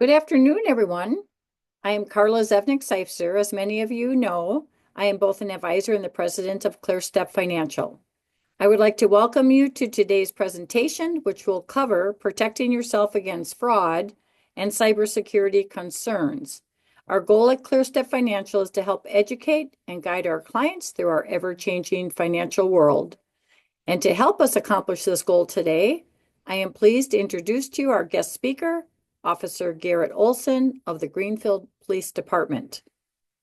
Good afternoon, everyone. I am Carla Zevnik-Seifzer. As many of you know, I am both an advisor and the president of ClearStep Financial. I would like to welcome you to today's presentation, which will cover protecting yourself against fraud and cybersecurity concerns. Our goal at ClearStep Financial is to help educate and guide our clients through our ever-changing financial world. And to help us accomplish this goal today, I am pleased to introduce to you our guest speaker, Officer Garrett Olson of the Greenfield Police Department.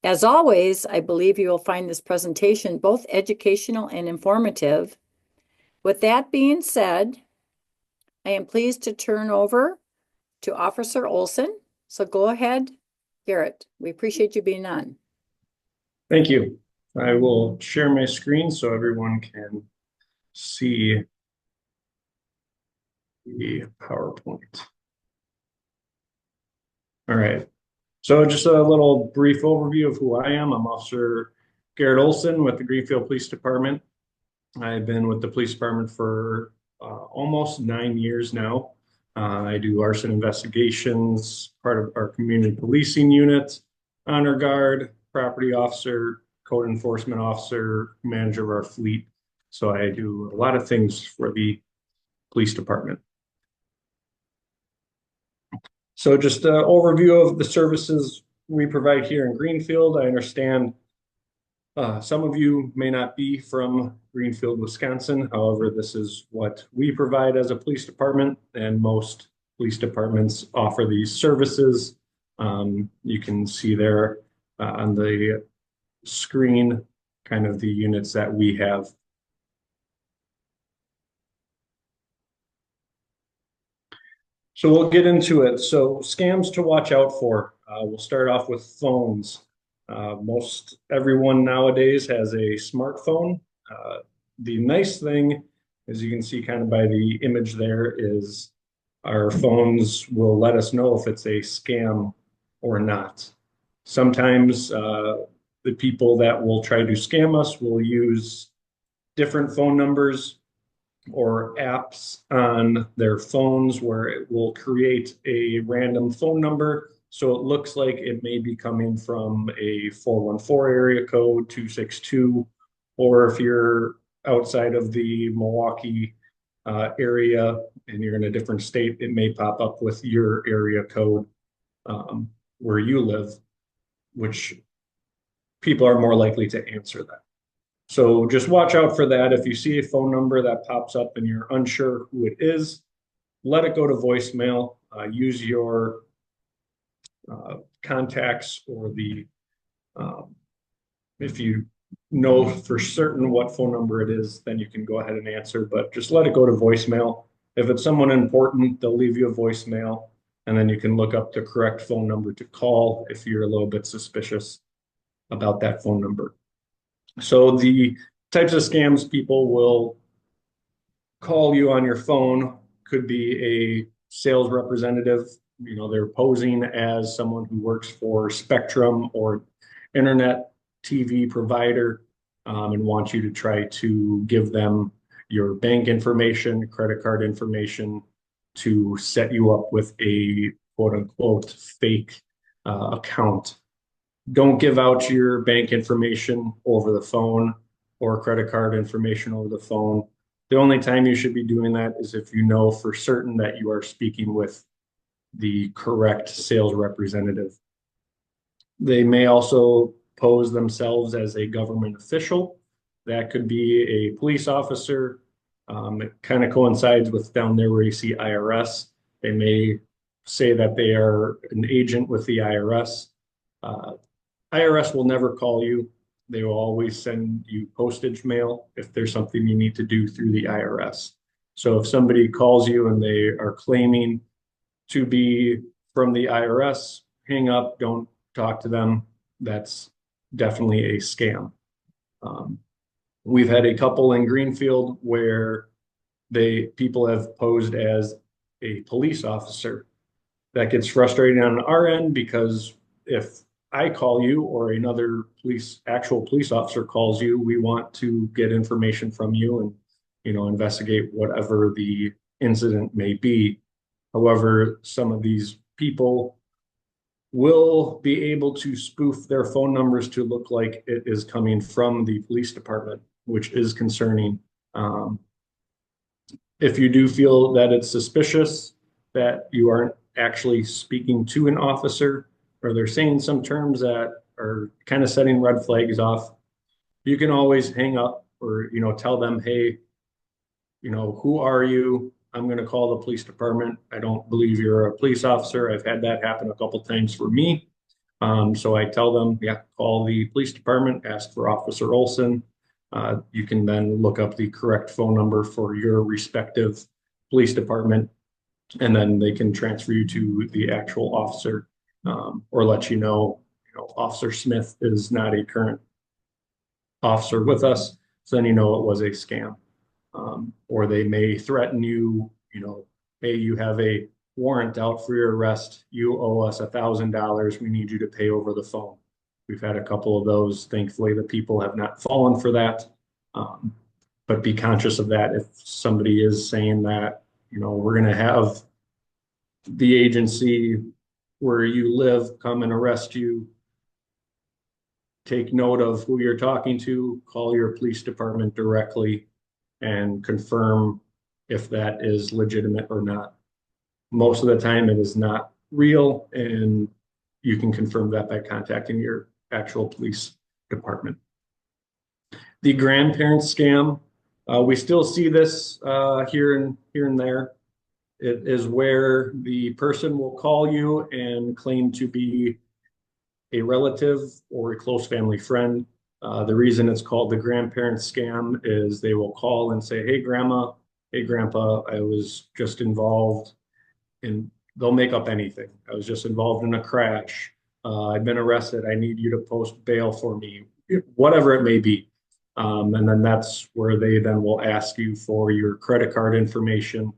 As always, I believe you will find this presentation both educational and informative. With that being said, I am pleased to turn over to Officer Olson. So go ahead, Garrett. We appreciate you being on. Thank you. I will share my screen so everyone can see the PowerPoint. All right. So just a little brief overview of who I am. I'm Officer Garrett Olson with the Greenfield Police Department. I've been with the police department for almost 9 years now. I do arson investigations, part of our community policing unit, honor guard, property officer, code enforcement officer, manager of our fleet. So I do a lot of things for the police department. So just an overview of the services we provide here in Greenfield. I understand some of you may not be from Greenfield, Wisconsin. However, this is what we provide as a police department, and most police departments offer these services. You can see there on the screen kind of the units that we have. So we'll get into it. So scams to watch out for. We'll start off with phones. Most everyone nowadays has a smartphone. The nice thing, as you can see kind of by the image there, is our phones will let us know if it's a scam or not. Sometimes the people that will try to scam us will use different phone numbers or apps on their phones where it will create a random phone number. So it looks like it may be coming from a 414 area code, 262, or if you're outside of the Milwaukee area and you're in a different state, it may pop up with your area code where you live, which people are more likely to answer that. So just watch out for that. If you see a phone number that pops up and you're unsure who it is, let it go to voicemail. Use your contacts or if you know for certain what phone number it is, then you can go ahead and answer, but just let it go to voicemail. If it's someone important, they'll leave you a voicemail, and then you can look up the correct phone number to call if you're a little bit suspicious about that phone number. So the types of scams people will call you on your phone could be a sales representative. You know, they're posing as someone who works for Spectrum or internet TV provider and want you to try to give them your bank information, credit card information to set you up with a quote unquote fake account. Don't give out your bank information over the phone or credit card information over the phone. The only time you should be doing that is if you know for certain that you are speaking with the correct sales representative. They may also pose themselves as a government official. That could be a police officer. It kind of coincides with down there where you see IRS. They may say that they are an agent with the IRS. IRS will never call you. They will always send you postage mail if there's something you need to do through the IRS. So if somebody calls you and they are claiming to be from the IRS, hang up, don't talk to them. That's definitely a scam. We've had a couple in Greenfield where people have posed as a police officer. That gets frustrating on our end because if I call you or another actual police officer calls you, we want to get information from you and, investigate whatever the incident may be. However, some of these people will be able to spoof their phone numbers to look like it is coming from the police department, which is concerning. Um, if you do feel that it's suspicious that you aren't actually speaking to an officer, or they're saying some terms that are kind of setting red flags off, you can always hang up or, tell them, hey, who are you? I'm going to call the police department. I don't believe you're a police officer. I've had that happen a couple times for me. So I tell them, yeah, call the police department, ask for Officer Olson. You can then look up the correct phone number for your respective police department, and then they can transfer you to the actual officer, or let Officer Smith is not a current officer with us. So then it was a scam. Or they may threaten you, hey, you have a warrant out for your arrest. You owe us $1,000. We need you to pay over the phone. We've had a couple of those. Thankfully, the people have not fallen for that. But be conscious of that. If somebody is saying that, we're going to have the agency where you live come and arrest you, take note of who you're talking to, call your police department directly and confirm if that is legitimate or not. Most of the time it is not real, and you can confirm that by contacting your actual police department. The grandparent scam, we still see this here and there. It is where the person will call you and claim to be a relative or a close family friend. The reason it's called the grandparent scam is they will call and say, hey, grandma, hey, grandpa, I was just involved in, they'll make up anything. I was just involved in a crash. I've been arrested. I need you to post bail for me, whatever it may be. And then that's where they then will ask you for your credit card information,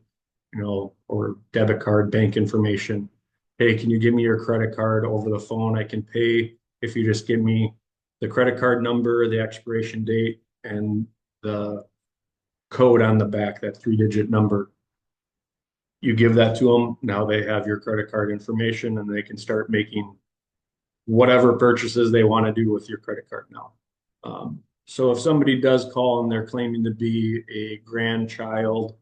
or debit card, bank information. Hey, can you give me your credit card over the phone? I can pay if you just give me the credit card number, the expiration date, and the code on the back, that 3-digit number. You give that to them. Now they have your credit card information and they can start making whatever purchases they want to do with your credit card now. So if somebody does call and they're claiming to be a grandchild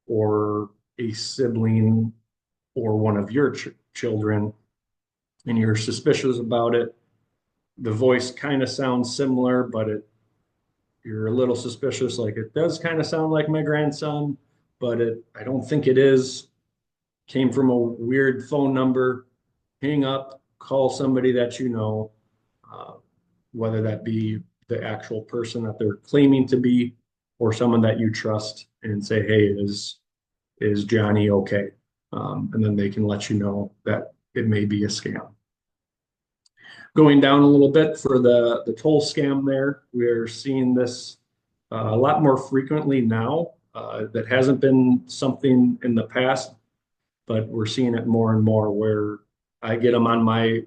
or a sibling or one of your children, and you're suspicious about it, the voice kind of sounds similar, but you're a little suspicious, like it does kind of sound like my grandson, but I don't think it is. Came from a weird phone number. Hang up, call somebody that you know, uh, whether that be the actual person that they're claiming to be or someone that you trust, and say, hey, is Johnny okay? And then they can let you know that it may be a scam. Going down a little bit for the toll scam there, we're seeing this a lot more frequently now. That hasn't been something in the past, but we're seeing it more and more where I get them on my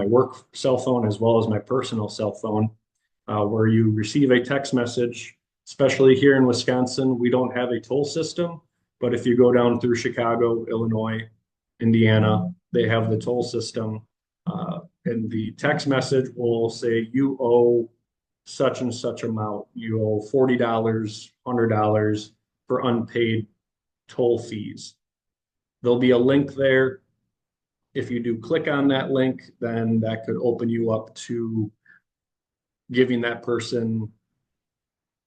work cell phone as well as my personal cell phone, where you receive a text message. Especially here in Wisconsin, we don't have a toll system, but if you go down through Chicago, Illinois, Indiana, they have the toll system. And the text message will say, you owe such and such amount. You owe $40, $100 for unpaid toll fees. There'll be a link there. If you do click on that link, then that could open you up to giving that person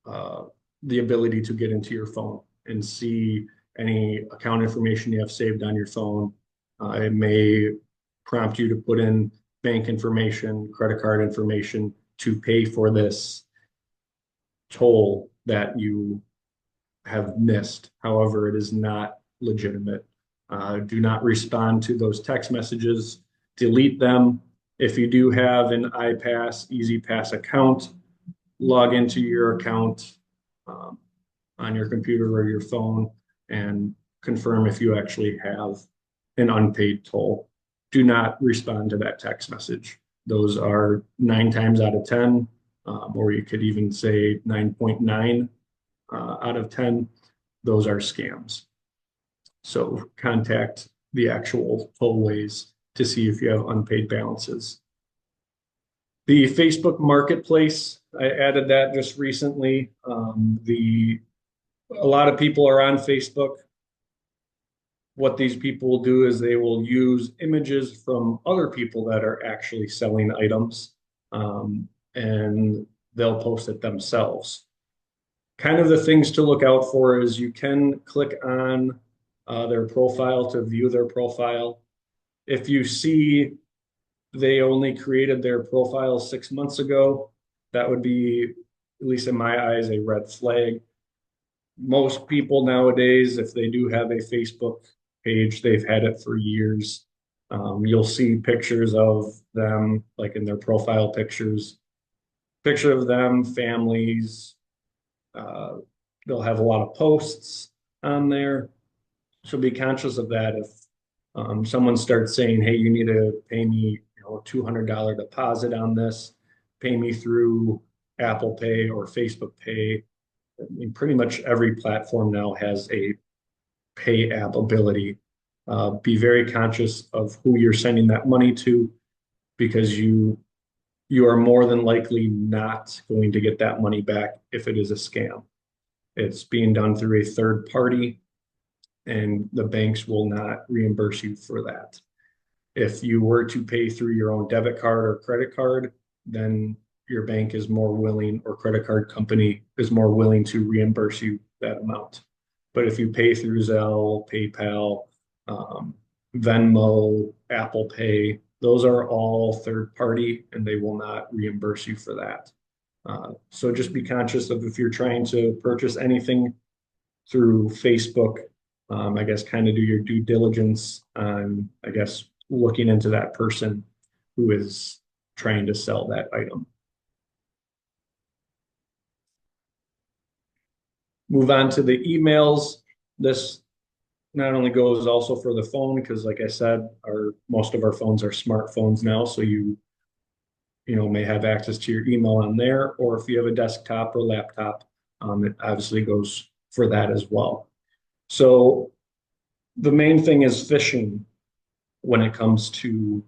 the ability to get into your phone and see any account information you have saved on your phone. It may prompt you to put in bank information, credit card information to pay for this toll that you have missed. However, it is not legitimate. Do not respond to those text messages. Delete them. If you do have an iPass, EasyPass account, log into your account on your computer or your phone and confirm if you actually have an unpaid toll. Do not respond to that text message. Those are 9 times out of 10, or you could even say 9.9 out of 10. Those are scams. So contact the actual tollways to see if you have unpaid balances. The Facebook Marketplace, I added that just recently. A lot of people are on Facebook. What these people will do is they will use images from other people that are actually selling items, and they'll post it themselves. Kind of the things to look out for is you can click on their profile to view their profile. If you see they only created their profile 6 months ago, that would be, at least in my eyes, a red flag. Most people nowadays, if they do have a Facebook page, they've had it for years. You'll see pictures of them, like in their profile pictures, picture of them, families. They'll have a lot of posts on there. So be conscious of that. If someone starts saying, hey, you need to pay me a $200 deposit on this, pay me through Apple Pay or Facebook Pay. I mean, pretty much every platform now has a pay app ability. Be very conscious of who you're sending that money to, because you are more than likely not going to get that money back if it is a scam. It's being done through a third party, and the banks will not reimburse you for that. If you were to pay through your own debit card or credit card, then your bank is more willing, or credit card company is more willing to reimburse you that amount. But if you pay through Zelle, PayPal, Venmo, Apple Pay, those are all third party and they will not reimburse you for that. So just be conscious of, if you're trying to purchase anything through Facebook, I guess kind of do your due diligence on, I guess, looking into that person who is trying to sell that item. Move on to the emails. This not only goes also for the phone, because like I said, most of our phones are smartphones now, so you may have access to your email on there, or if you have a desktop or laptop, it obviously goes for that as well. So the main thing is phishing when it comes to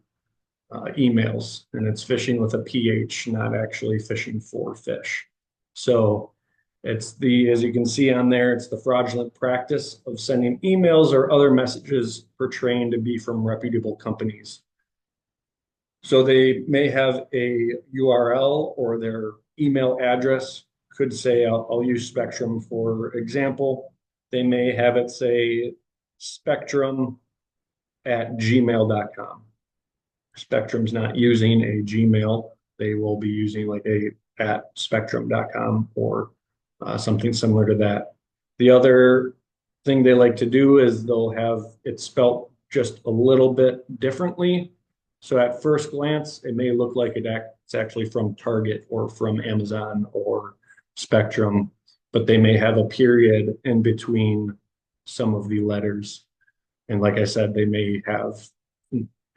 emails, and it's phishing with a PH, not actually phishing for fish. So as you can see on there, it's the fraudulent practice of sending emails or other messages portraying to be from reputable companies. So they may have a URL, or their email address could say, I'll use Spectrum for example. They may have it say spectrum@gmail.com. Spectrum's not using a Gmail. They will be using like at spectrum.com or something similar to that. The other thing they like to do is they'll have it spelt just a little bit differently. So at first glance, it may look like it's actually from Target or from Amazon or Spectrum, but they may have a period in between some of the letters. And like I said, they may have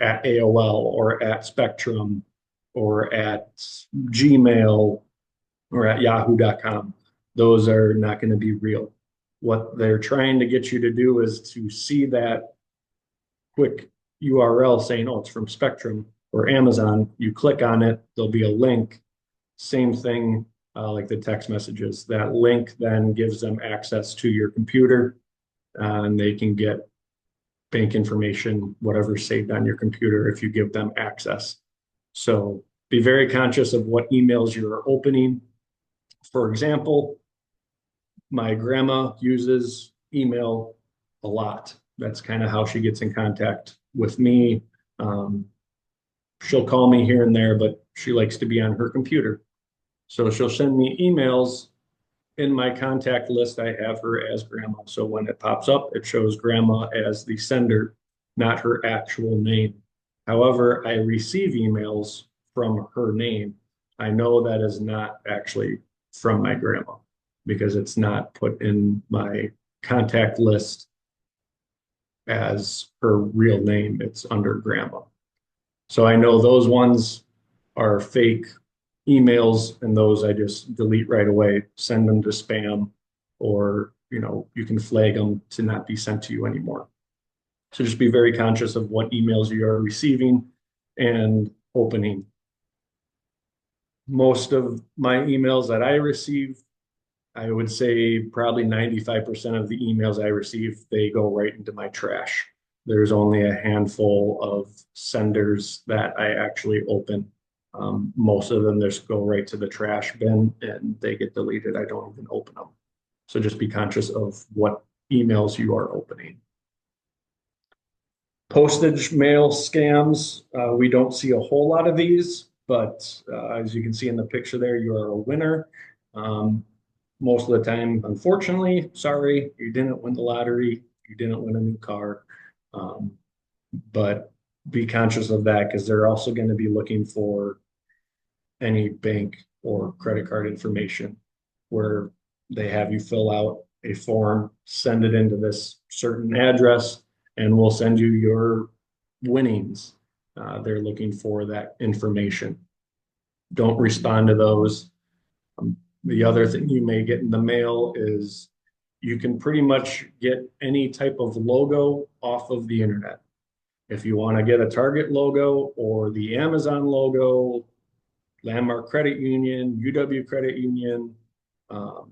at AOL or at Spectrum or at Gmail or at yahoo.com. Those are not going to be real. What they're trying to get you to do is to see that quick URL saying, oh, it's from Spectrum or Amazon. You click on it, there'll be a link. Same thing like the text messages. That link then gives them access to your computer, and they can get bank information, whatever's saved on your computer, if you give them access. So be very conscious of what emails you're opening. For example, my grandma uses email a lot. That's kind of how she gets in contact with me. She'll call me here and there, but she likes to be on her computer. So she'll send me emails. In my contact list, I have her as grandma. So when it pops up, it shows grandma as the sender, not her actual name. However, I receive emails from her name. I know that is not actually from my grandma because it's not put in my contact list as her real name. It's under grandma. So I know those ones are fake emails, and those I just delete right away, send them to spam, or you can flag them to not be sent to you anymore. So just be very conscious of what emails you are receiving and opening. Most of my emails that I receive, I would say probably 95% of the emails I receive, they go right into my trash. There's only a handful of senders that I actually open. Most of them just go right to the trash bin and they get deleted. I don't even open them. So just be conscious of what emails you are opening. Postage mail scams, we don't see a whole lot of these, but as you can see in the picture there, you are a winner. Most of the time, unfortunately, sorry, you didn't win the lottery, you didn't win a new car. Um, but be conscious of that because they're also going to be looking for any bank or credit card information where they have you fill out a form, send it into this certain address, and we'll send you your winnings. They're looking for that information. Don't respond to those. The other thing you may get in the mail is you can pretty much get any type of logo off of the internet. If you want to get a Target logo or the Amazon logo, Landmark Credit Union, UW Credit Union, um,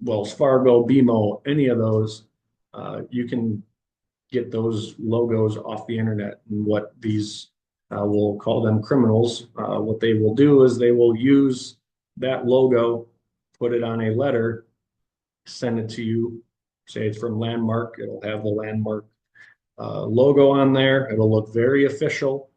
Wells Fargo, BMO, any of those, you can get those logos off the internet. And what these, we'll call them criminals, what they will do is they will use that logo, put it on a letter, send it to you. Say it's from Landmark, it'll have the Landmark logo on there. It'll look very official.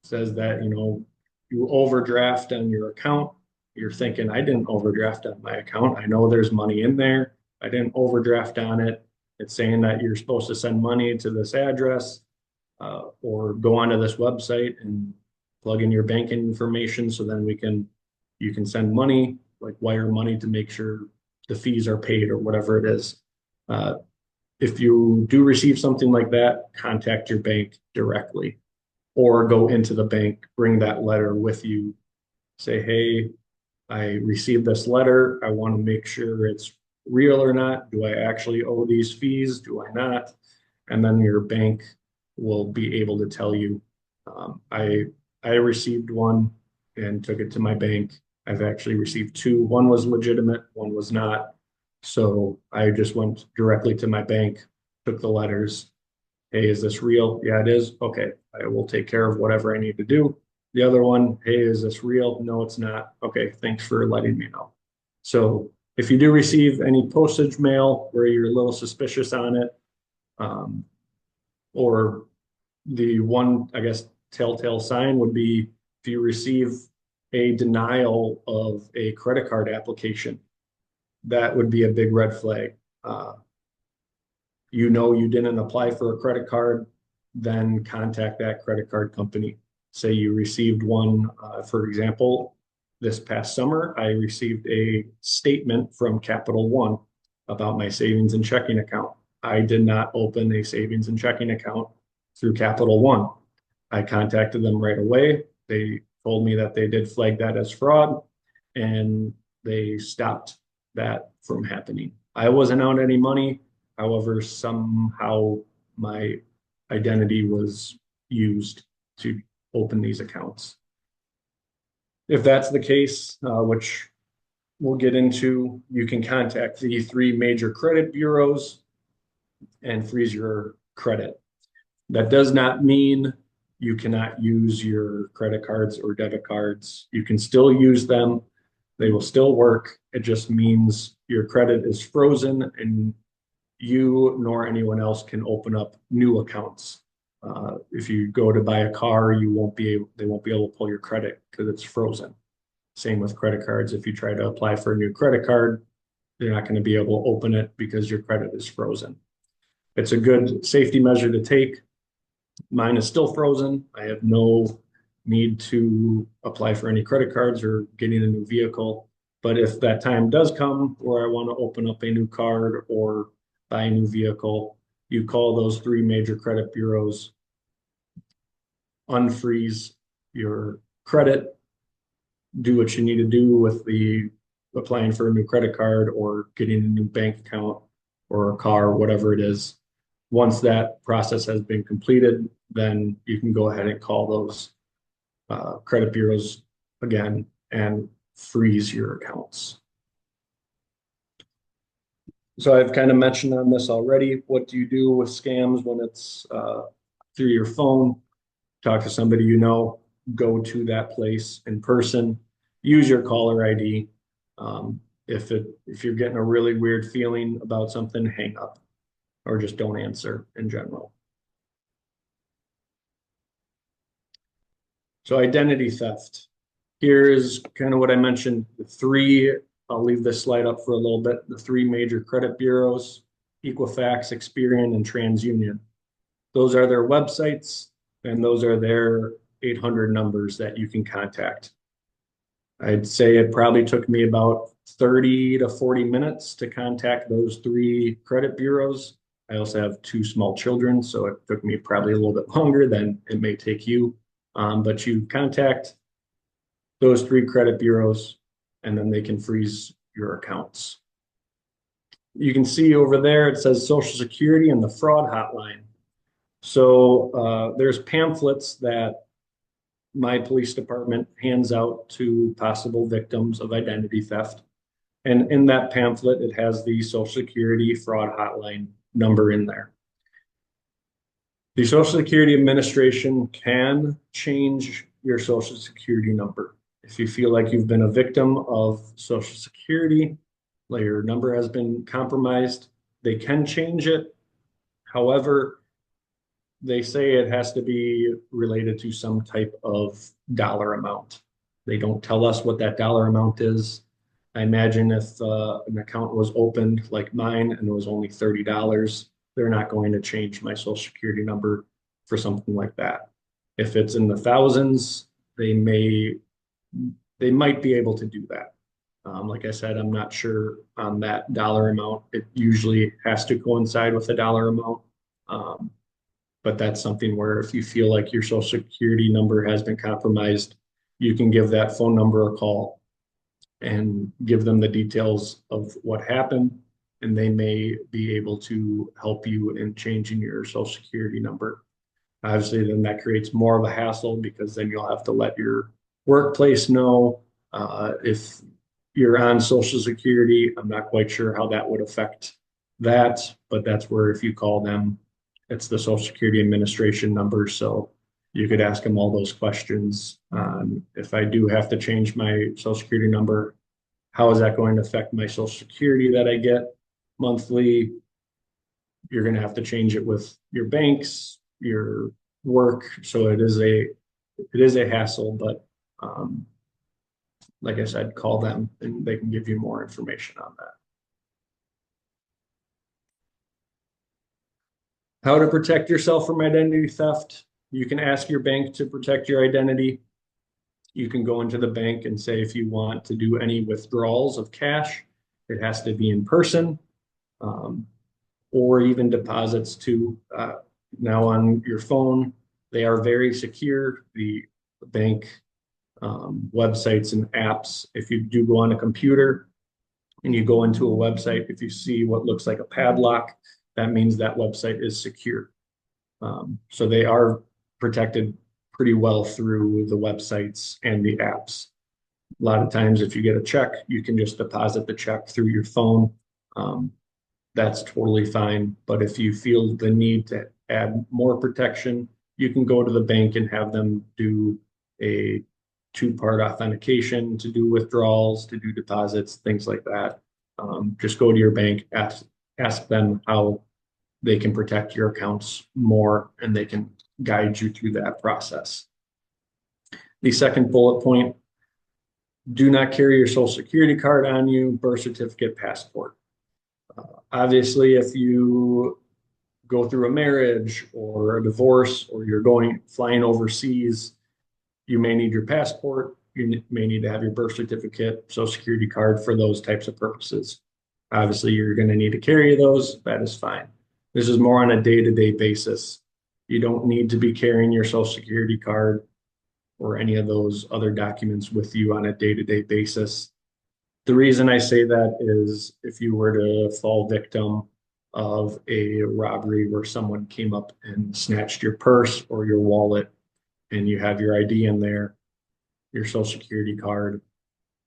It says that, you overdraft on your account. You're thinking, I didn't overdraft on my account. I know there's money in there. I didn't overdraft on it. It's saying that you're supposed to send money to this address or go onto this website and plug in your banking information so then you can send money, like wire money to make sure the fees are paid or whatever it is. If you do receive something like that, contact your bank directly or go into the bank, bring that letter with you. Say, hey, I received this letter. I want to make sure it's real or not. Do I actually owe these fees? Do I not? And then your bank will be able to tell you. I received one and took it to my bank. I've actually received two. One was legitimate, one was not. So I just went directly to my bank, took the letters. Hey, is this real? Yeah, it is. Okay, I will take care of whatever I need to do. The other one, hey, is this real? No, it's not. Okay, thanks for letting me know. So if you do receive any postage mail where you're a little suspicious on it, or the one, I guess, telltale sign would be if you receive a denial of a credit card application, that would be a big red flag. You didn't apply for a credit card, then contact that credit card company. Say you received one, for example, this past summer, I received a statement from Capital One about my savings and checking account. I did not open a savings and checking account through Capital One. I contacted them right away. They told me that they did flag that as fraud and they stopped that from happening. I wasn't out any money. However, somehow my identity was used to open these accounts. If that's the case, which we'll get into, you can contact the three major credit bureaus and freeze your credit. That does not mean you cannot use your credit cards or debit cards. You can still use them. They will still work. It just means your credit is frozen and you nor anyone else can open up new accounts. If you go to buy a car, they won't be able to pull your credit because it's frozen. Same with credit cards. If you try to apply for a new credit card, they're not going to be able to open it because your credit is frozen. It's a good safety measure to take. Mine is still frozen. I have no need to apply for any credit cards or getting a new vehicle. But if that time does come where I want to open up a new card or buy a new vehicle, you call those three major credit bureaus, unfreeze your credit, do what you need to do with the applying for a new credit card or getting a new bank account or a car, whatever it is. Once that process has been completed, then you can go ahead and call those credit bureaus again and freeze your accounts. So I've kind of mentioned on this already. What do you do with scams when it's through your phone? Talk to somebody you know, go to that place in person, use your caller ID. If you're getting a really weird feeling about something, hang up or just don't answer in general. So identity theft. Here's kind of what I mentioned, the three, I'll leave this slide up for a little bit, the three major credit bureaus, Equifax, Experian, and TransUnion. Those are their websites, and those are their 800 numbers that you can contact. I'd say it probably took me about 30 to 40 minutes to contact those three credit bureaus. I also have two small children, so it took me probably a little bit longer than it may take you. But you contact those three credit bureaus, and then they can freeze your accounts. You can see over there, it says Social Security and the fraud hotline. So there's pamphlets that my police department hands out to possible victims of identity theft. And in that pamphlet, it has the Social Security fraud hotline number in there. The Social Security Administration can change your Social Security number. If you feel like you've been a victim of Social Security, like your number has been compromised, they can change it. However, they say it has to be related to some type of dollar amount. They don't tell us what that dollar amount is. I imagine if an account was opened like mine and it was only $30, they're not going to change my Social Security number for something like that. If it's in the thousands, they might be able to do that. Like I said, I'm not sure on that dollar amount. It usually has to coincide with a dollar amount. But that's something where if you feel like your Social Security number has been compromised, you can give that phone number a call and give them the details of what happened, and they may be able to help you in changing your Social Security number. Obviously, then that creates more of a hassle because then you'll have to let your workplace know if you're on Social Security. I'm not quite sure how that would affect that, but that's where if you call them, it's the Social Security Administration number. So you could ask them all those questions. If I do have to change my Social Security number, how is that going to affect my Social Security that I get monthly? You're going to have to change it with your banks, your work. So it is a hassle, but like I said, call them and they can give you more information on that. How to protect yourself from identity theft. You can ask your bank to protect your identity. You can go into the bank and say if you want to do any withdrawals of cash, it has to be in person, or even deposits too. Now on your phone, they are very secure. The bank websites and apps, if you do go on a computer and you go into a website, if you see what looks like a padlock, that means that website is secure. So they are protected pretty well through the websites and the apps. A lot of times, if you get a check, you can just deposit the check through your phone. That's totally fine. But if you feel the need to add more protection, you can go to the bank and have them do a two-part authentication to do withdrawals, to do deposits, things like that. Just go to your bank, ask them how they can protect your accounts more, and they can guide you through that process. The second bullet point, do not carry your Social Security card on you, birth certificate, passport. Obviously, if you go through a marriage or a divorce, or you're flying overseas, you may need your passport. You may need to have your birth certificate, Social Security card for those types of purposes. Obviously, you're going to need to carry those. That is fine. This is more on a day-to-day basis. You don't need to be carrying your Social Security card or any of those other documents with you on a day-to-day basis. The reason I say that is if you were to fall victim of a robbery where someone came up and snatched your purse or your wallet and you have your ID in there, your social security card.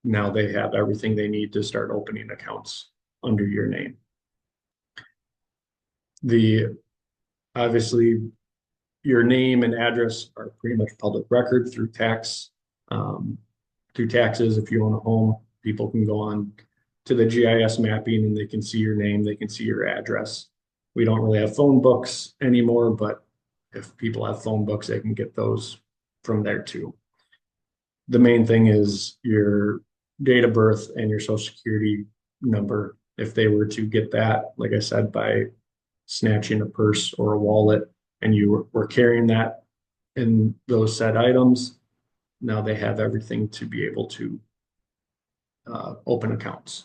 Now they have everything they need to start opening accounts under your name. The obviously your name and address are pretty much public record through through taxes. If you own a home, people can go on to the GIS mapping and they can see your name, they can see your address. We don't really have phone books anymore, but if people have phone books, they can get those from there too. The main thing is your date of birth and your social security number. If they were to get that, like I said, by snatching a purse or a wallet, and you were carrying that in those said items, now they have everything to be able to open accounts.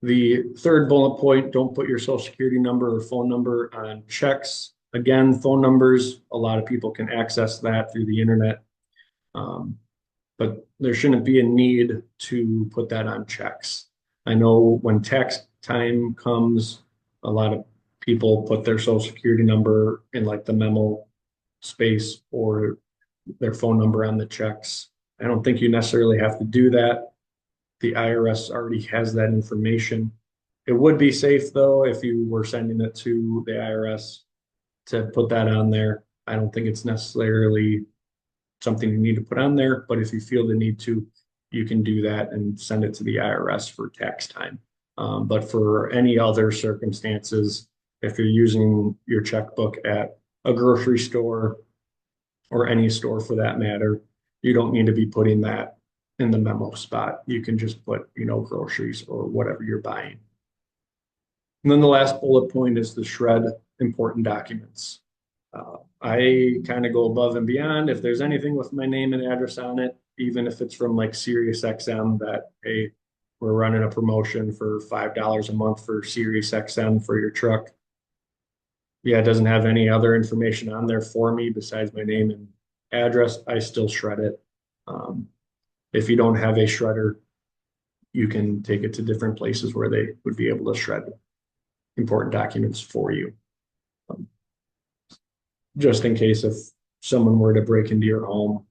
The third bullet point, don't put your social security number or phone number on checks. Again, phone numbers, a lot of people can access that through the internet. But there shouldn't be a need to put that on checks. I know when tax time comes, a lot of people put their social security number in like the memo space or their phone number on the checks. I don't think you necessarily have to do that. The IRS already has that information. It would be safe though if you were sending it to the IRS to put that on there. I don't think it's necessarily something you need to put on there, but if you feel the need to, you can do that and send it to the IRS for tax time. But for any other circumstances, if you're using your checkbook at a grocery store or any store for that matter, you don't need to be putting that in the memo spot. You can just put, groceries or whatever you're buying. And then the last bullet point is the shred important documents. I kind of go above and beyond. If there's anything with my name and address on it, even if it's from like Sirius XM that, hey, we're running a promotion for $5 a month for Sirius XM for your truck. Yeah, it doesn't have any other information on there for me besides my name and address. I still shred it. If you don't have a shredder, you can take it to different places where they would be able to shred important documents for you. Just in case if someone were to break into your home,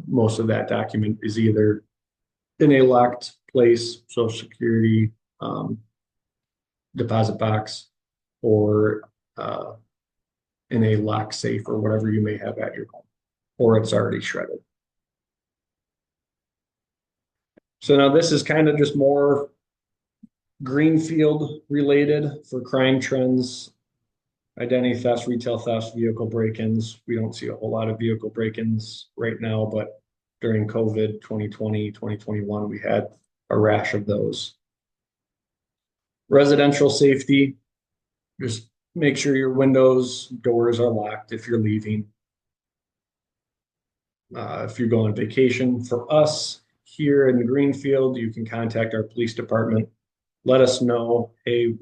most of that document is either in a locked place, social security, deposit box, or in a lock safe or whatever you may have at your home, or it's already shredded. So now this is kind of just more Greenfield related for crime trends, identity theft, retail theft, vehicle break-ins. We don't see a whole lot of vehicle break-ins right now, but during COVID 2020, 2021, we had a rash of those. Residential safety, just make sure your windows, doors are locked if you're leaving. If you go on vacation, for us here in Greenfield, you can contact our police department. Let us know, hey,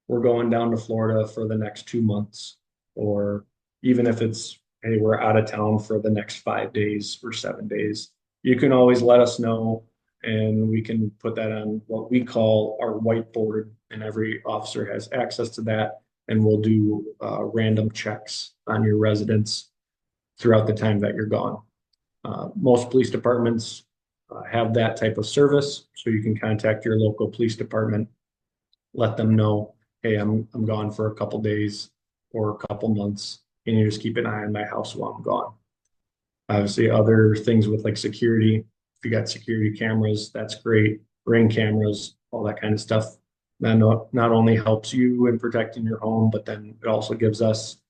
we're going down to Florida for the next 2 months, or even if it's, hey, we're out of town for the next 5 days or 7 days. You can always let us know, and we can put that on what we call our whiteboard, and every officer has access to that, and we'll do random checks on your residence throughout the time that you're gone. Most police departments have that type of service, so you can contact your local police department, let them know, hey, I'm gone for a couple days or a couple months, and you just keep an eye on my house while I'm gone. Obviously, other things with like security, if you got security cameras, that's great. Ring cameras, all that kind of stuff. That not only helps you in protecting your home, but then it also gives us,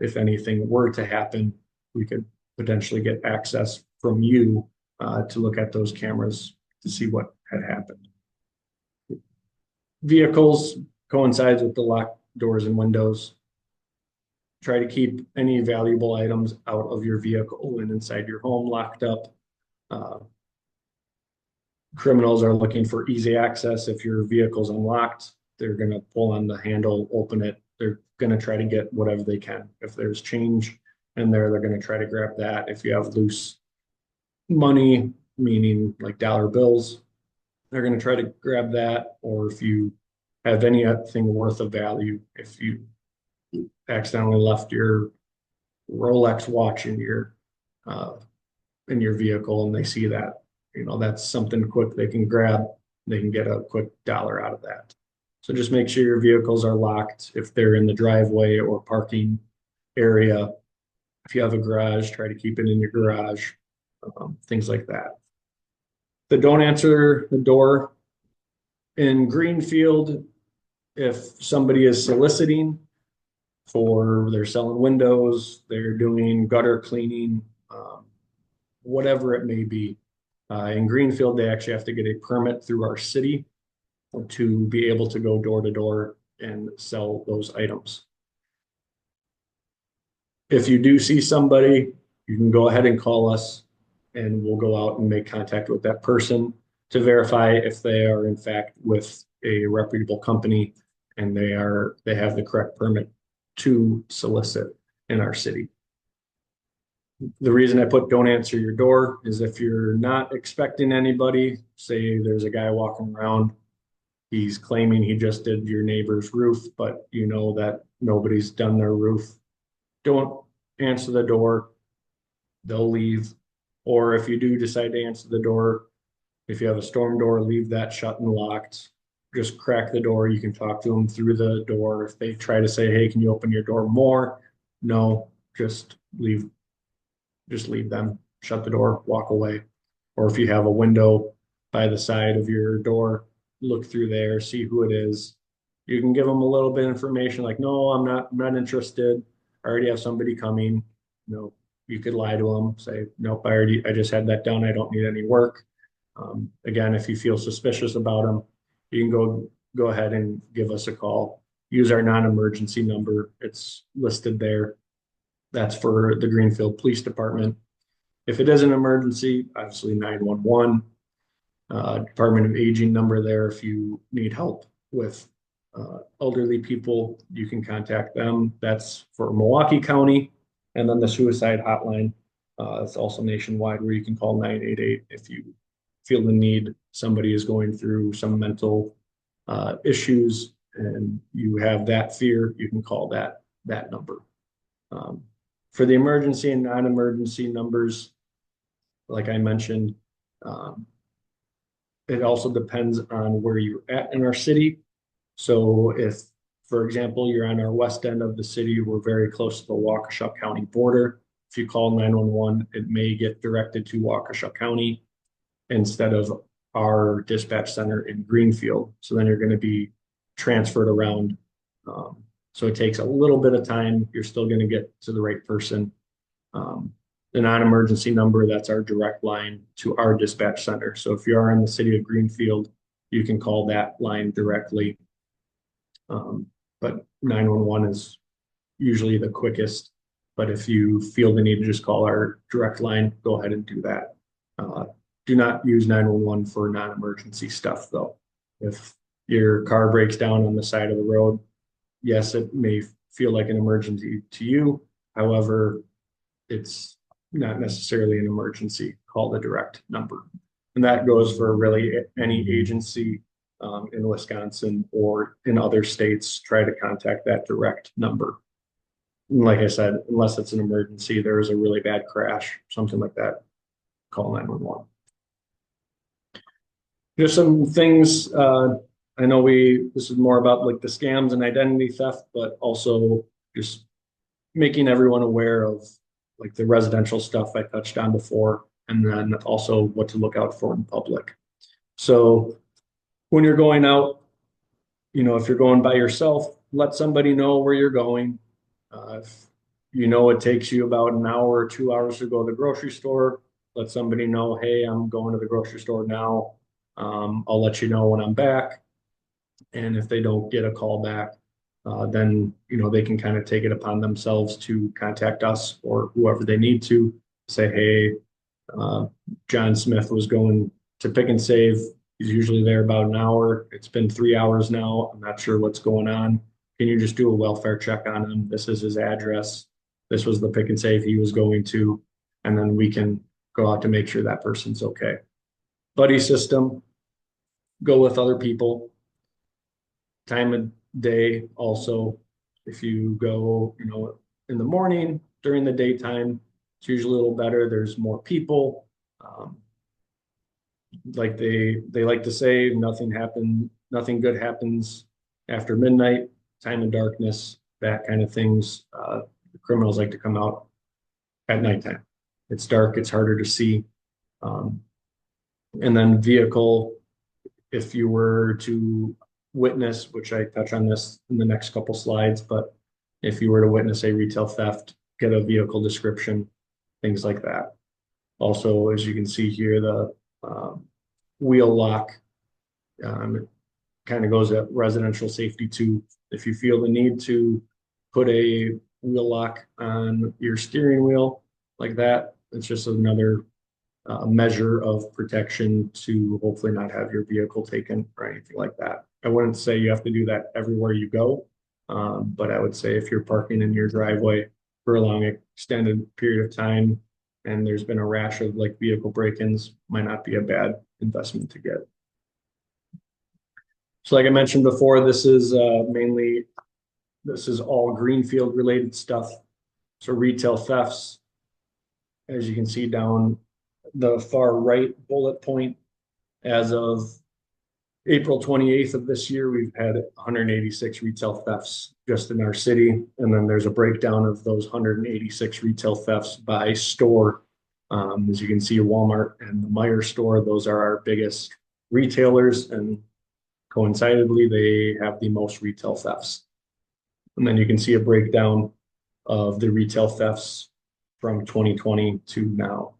if anything were to happen, we could potentially get access from you to look at those cameras to see what had happened. Vehicles coincides with the locked doors and windows. Try to keep any valuable items out of your vehicle and inside your home locked up. Criminals are looking for easy access. If your vehicle's unlocked, they're going to pull on the handle, open it. They're going to try to get whatever they can. If there's change in there, they're going to try to grab that. If you have loose money, meaning like dollar bills, they're going to try to grab that. Or if you have anything worth of value, if you accidentally left your Rolex watch uh, in your vehicle and they see that, that's something quick they can grab. They can get a quick dollar out of that. So just make sure your vehicles are locked if they're in the driveway or parking area. If you have a garage, try to keep it in your garage, things like that. That don't answer the door in Greenfield, if somebody is soliciting for, they're selling windows, they're doing gutter cleaning, whatever it may be. In Greenfield, they actually have to get a permit through our city to be able to go door to door and sell those items. If you do see somebody, you can go ahead and call us and we'll go out and make contact with that person to verify if they are in fact with a reputable company and they have the correct permit to solicit in our city. The reason I put don't answer your door is if you're not expecting anybody, say there's a guy walking around, he's claiming he just did your neighbor's roof, but you know that nobody's done their roof, don't answer the door. They'll leave. Or if you do decide to answer the door, if you have a storm door, leave that shut and locked. Just crack the door. You can talk to them through the door. If they try to say, hey, can you open your door more? No, just leave them, shut the door, walk away. Or if you have a window by the side of your door, look through there, see who it is. You can give them a little bit of information like, no, I'm not interested. I already have somebody coming. You could lie to them, say, nope, I just had that done. I don't need any work. Again, if you feel suspicious about them, you can go ahead and give us a call. Use our non-emergency number. It's listed there. That's for the Greenfield Police Department. If it is an emergency, obviously 911, Department of Aging number there. If you need help with elderly people, you can contact them. That's for Milwaukee County. And then the suicide hotline. It's also nationwide where you can call 988 if you feel the need. Somebody is going through some mental issues and you have that fear, you can call that number. For the emergency and non-emergency numbers, like I mentioned, it also depends on where you're at in our city. So if, for example, you're on our west end of the city, we're very close to the Waukesha County border. If you call 911, it may get directed to Waukesha County instead of our dispatch center in Greenfield. So then you're going to be transferred around. So it takes a little bit of time. You're still going to get to the right person. The non-emergency number, that's our direct line to our dispatch center. So if you are in the city of Greenfield, you can call that line directly. But 911 is usually the quickest. But if you feel the need to just call our direct line, go ahead and do that. Do not use 911 for non-emergency stuff, though. If your car breaks down on the side of the road, yes, it may feel like an emergency to you. However, it's not necessarily an emergency. Call the direct number. And that goes for really any agency in Wisconsin or in other states. Try to contact that direct number. And like I said, unless it's an emergency, there is a really bad crash, something like that, call 911. There's some things, I know this is more about like the scams and identity theft, but also just making everyone aware of like the residential stuff I touched on before, and then also what to look out for in public. So when you're going out, if you're going by yourself, let somebody know where you're going. If it takes you about an hour or 2 hours to go to the grocery store, let somebody know, hey, I'm going to the grocery store now. I'll let you know when I'm back. And if they don't get a call back, then they can kind of take it upon themselves to contact us or whoever they need to say, hey, John Smith was going to Pick and Save. He's usually there about an hour. It's been 3 hours now. I'm not sure what's going on. Can you just do a welfare check on him? This is his address. This was the Pick and Save he was going to. And then we can go out to make sure that person's okay. Buddy system. go with other people. Time of day also, if you go, in the morning during the daytime, it's usually a little better. There's more people. Um, like they like to say, nothing good happens after midnight, time of darkness, that kind of things. The criminals like to come out at nighttime. It's dark, it's harder to see. Um, and then vehicle, if you were to witness, which I touch on this in the next couple slides, but if you were to witness a retail theft, get a vehicle description, things like that. Also, as you can see here, the um, wheel lock kind of goes at residential safety too. If you feel the need to put a wheel lock on your steering wheel like that, it's just another measure of protection to hopefully not have your vehicle taken or anything like that. I wouldn't say you have to do that everywhere you go, but I would say if you're parking in your driveway for a long extended period of time and there's been a rash of like vehicle break-ins, might not be a bad investment to get. So like I mentioned before, this is all Greenfield related stuff. So retail thefts, as you can see down the far right bullet point, as of April 28th of this year, we've had 186 retail thefts just in our city. And then there's a breakdown of those 186 retail thefts by store. As you can see, Walmart and the Meijer store, those are our biggest retailers, and coincidentally, they have the most retail thefts. And then you can see a breakdown of the retail thefts from 2020 to now.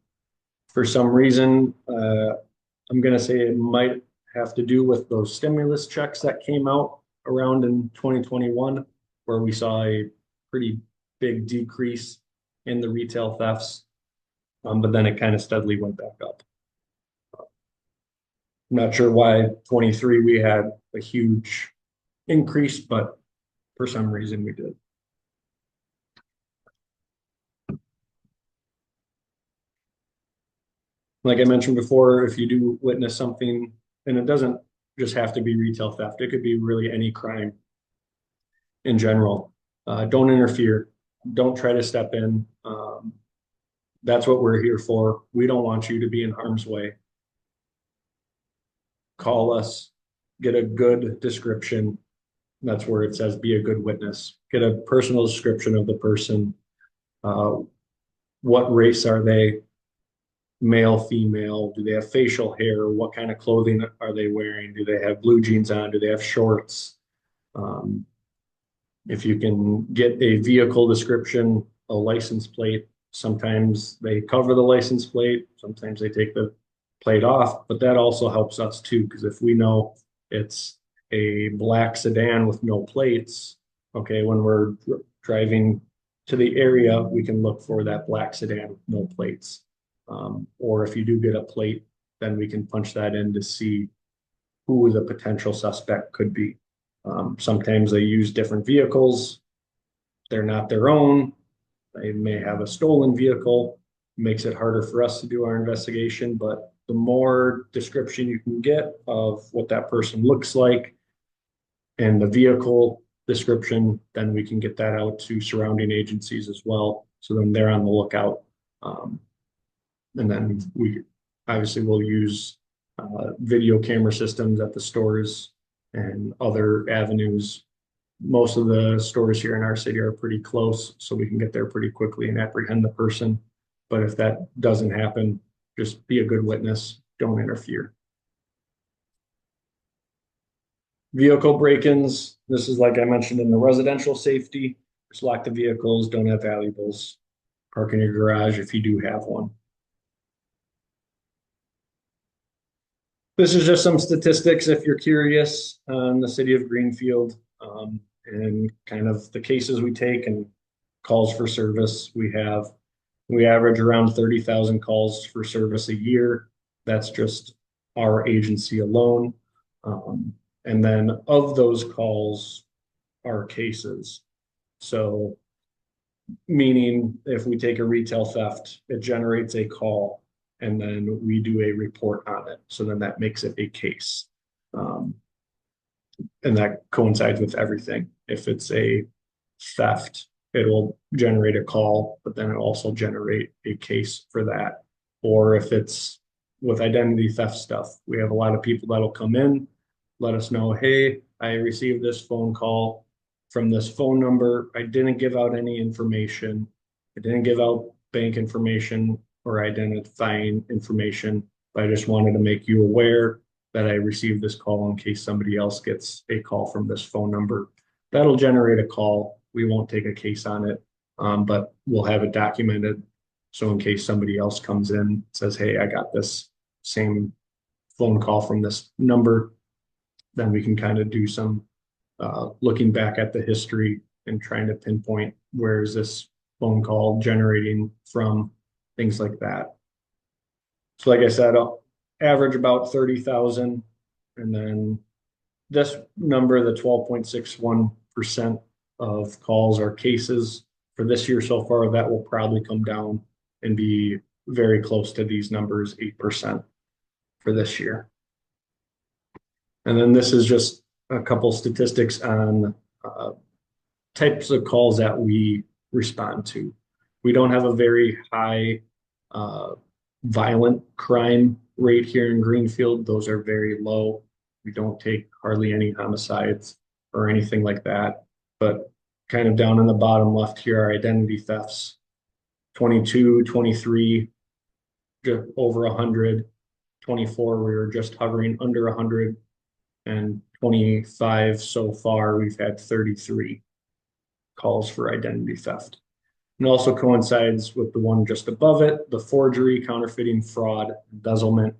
For some reason, I'm going to say it might have to do with those stimulus checks that came out around in 2021, where we saw a pretty big decrease in the retail thefts. But then it kind of steadily went back up. I'm not sure why 23 we had a huge increase, but for some reason we did. Like I mentioned before, if you do witness something, and it doesn't just have to be retail theft, it could be really any crime in general. Don't interfere. Don't try to step in. That's what we're here for. We don't want you to be in harm's way. Call us, get a good description. That's where it says be a good witness. Get a personal description of the person. Uh, what race are they? Male, female? Do they have facial hair? What kind of clothing are they wearing? Do they have blue jeans on? Do they have shorts? Um, if you can get a vehicle description, a license plate, sometimes they cover the license plate, sometimes they take the plate off, but that also helps us too, because if we know it's a black sedan with no plates, okay, when we're driving to the area, we can look for that black sedan with no plates. Or if you do get a plate, then we can punch that in to see who the potential suspect could be. Sometimes they use different vehicles. They're not their own. They may have a stolen vehicle. It makes it harder for us to do our investigation, but the more description you can get of what that person looks like and the vehicle description, then we can get that out to surrounding agencies as well. So then they're on the lookout. And then we obviously will use video camera systems at the stores and other avenues. Most of the stores here in our city are pretty close, so we can get there pretty quickly and apprehend the person. But if that doesn't happen, just be a good witness. Don't interfere. Vehicle break-ins. This is like I mentioned in the residential safety. Just lock the vehicles, don't have valuables. Park in your garage if you do have one. This is just some statistics if you're curious on the city of Greenfield, and kind of the cases we take and calls for service. We average around 30,000 calls for service a year. That's just our agency alone. And then of those calls are cases. So meaning if we take a retail theft, it generates a call and then we do a report on it. So then that makes it a case. And that coincides with everything. If it's a theft, it'll generate a call, but then it'll also generate a case for that. Or if it's with identity theft stuff, we have a lot of people that'll come in, let us know, hey, I received this phone call from this phone number. I didn't give out any information. I didn't give out bank information or identifying information, but I just wanted to make you aware that I received this call in case somebody else gets a call from this phone number. That'll generate a call. We won't take a case on it, but we'll have it documented. So in case somebody else comes in, says, hey, I got this same phone call from this number, then we can kind of do some looking back at the history and trying to pinpoint where is this phone call generating from, things like that. So like I said, I'll average about 30,000. And then this number, the 12.61% of calls are cases for this year so far, that will probably come down and be very close to these numbers, 8% for this year. And then this is just a couple statistics on types of calls that we respond to. We don't have a very high violent crime rate here in Greenfield. Those are very low. We don't take hardly any homicides or anything like that. But kind of down in the bottom left here are identity thefts. 22, 23, just over 100. 24, we were just hovering under 100. And 25 so far, we've had 33 calls for identity theft. And also coincides with the one just above it, the forgery, counterfeiting, fraud, embezzlement,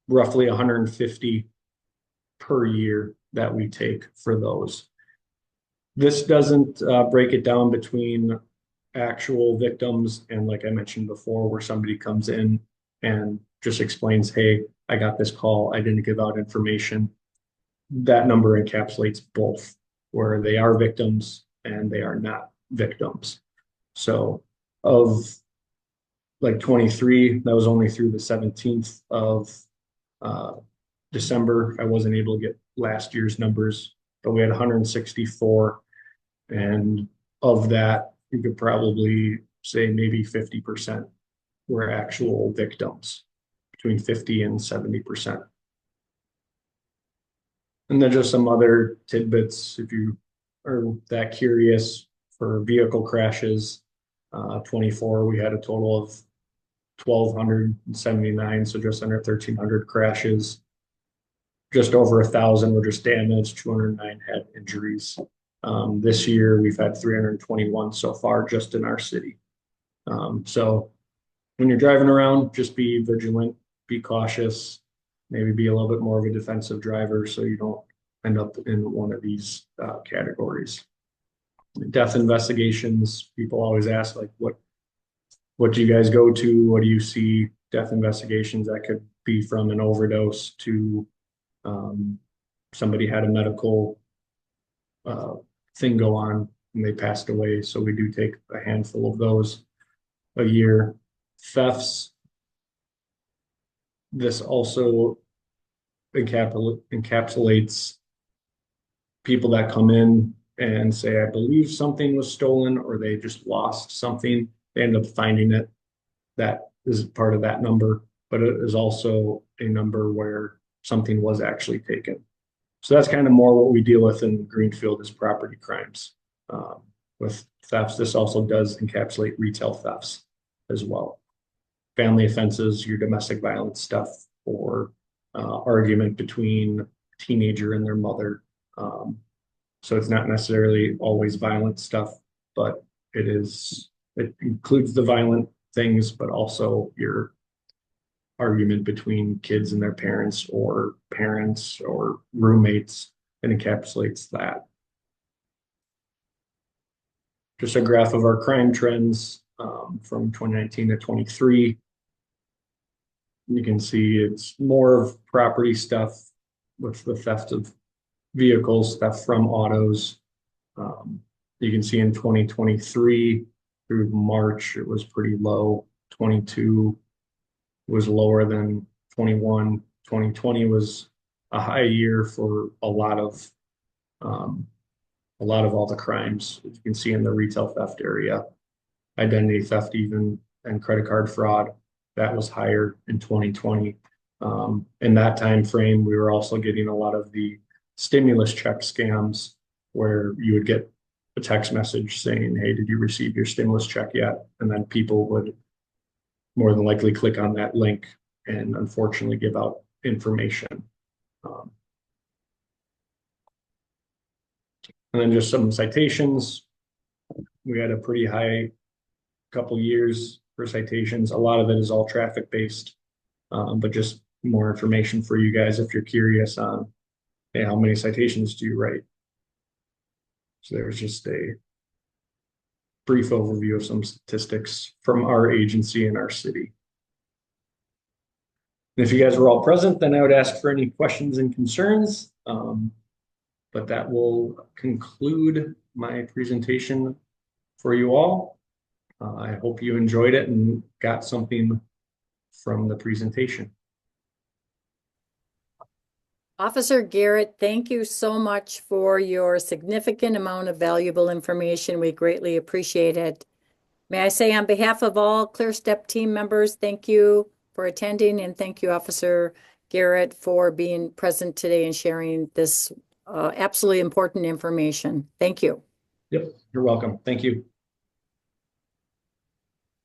roughly 150 per year that we take for those. This doesn't break it down between actual victims and, like I mentioned before, where somebody comes in and just explains, hey, I got this call, I didn't give out information. That number encapsulates both, where they are victims and they are not victims. So of like 23, that was only through the 17th of December. I wasn't able to get last year's numbers, but we had 164. And of that, you could probably say maybe 50% were actual victims, between 50 and 70%. And then just some other tidbits, if you are that curious, for vehicle crashes, 24, we had a total of 1,279, so just under 1,300 crashes. Just over 1,000 were just damaged, 209 had injuries. This year, we've had 321 so far just in our city. So when you're driving around, just be vigilant, be cautious, maybe be a little bit more of a defensive driver so you don't end up in one of these categories. Death investigations, people always ask, like, what do you guys go to? What do you see? Death investigations that could be from an overdose to somebody had a medical thing go on and they passed away. So we do take a handful of those a year. Thefts, this also encapsulates people that come in and say, I believe something was stolen, or they just lost something. They end up finding it. That is part of that number, but it is also a number where something was actually taken. So that's kind of more what we deal with in Greenfield is property crimes. With thefts, this also does encapsulate retail thefts as well. Family offenses, your domestic violence stuff, or argument between a teenager and their mother. So it's not necessarily always violent stuff, but it includes the violent things, but also your argument between kids and their parents or roommates. It encapsulates that. Just a graph of our crime trends from 2019 to 23. You can see it's more of property stuff with the theft of vehicles, theft from autos. You can see in 2023 through March, it was pretty low. 22 was lower than 21. 2020 was a high year for um, a lot of all the crimes you can see in the retail theft area, identity theft even, and credit card fraud. That was higher in 2020. In that time frame, we were also getting a lot of the stimulus check scams where you would get a text message saying, "Hey, did you receive your stimulus check yet?" And then people would more than likely click on that link and unfortunately give out information. Um, and then just some citations. We had a pretty high couple years for citations. A lot of it is all traffic based, but just more information for you guys if you're curious on, hey, how many citations do you write? So there's just a brief overview of some statistics from our agency in our city. And if you guys were all present, then I would ask for any questions and concerns. But that will conclude my presentation for you all. I hope you enjoyed it and got something from the presentation. Officer Garrett, thank you so much for your significant amount of valuable information. We greatly appreciate it. May I say on behalf of all ClearStep team members, thank you for attending and thank you, Officer Garrett, for being present today and sharing this absolutely important information. Thank you. Yep, you're welcome. Thank you.